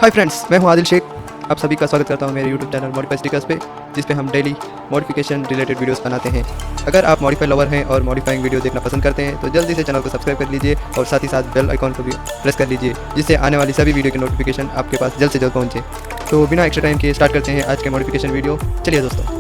Hi friends, मैं हूं आदिल शेख। आप सभी का स्वागत करता हूं मेरे यूट्यूब चैनल मॉडिफाइस्टिकर्स पे, जिस पे हम डेली मॉडिफिकेशन रिलेटेड वीडियोस बनाते हैं। अगर आप मॉडिफाई लवर हैं और मॉडिफाइंग वीडियो देखना पसंद करते हैं तो जल्दी से चैनल को सब्सक्राइब कर लीजिए और साथ ही साथ बेल आइकॉन को भी प्रेस कर लीजिए, जिससे आने वाली सभी वीडियो की नोटिफिकेशन आपके पास जल्द से जल्द पहुँचे। तो बिना एक्स्ट्रा टाइम के स्टार्ट करते हैं आज के मॉडिफिकेशन वीडियो। चलिए दोस्तों।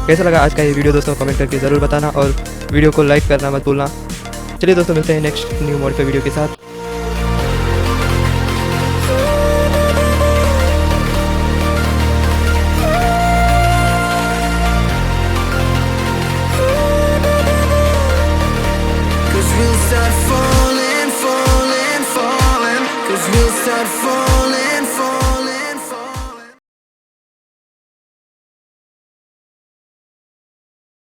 कैसा लगा आज का ये वीडियो दोस्तों, कमेंट करके ज़रूर बताना और वीडियो को लाइक करना मत भूलना। चलिए दोस्तों, मिलते हैं नेक्स्ट न्यू मॉडिफाई वीडियो के साथ। We'll start falling, falling, falling. 'Cause we'll start falling.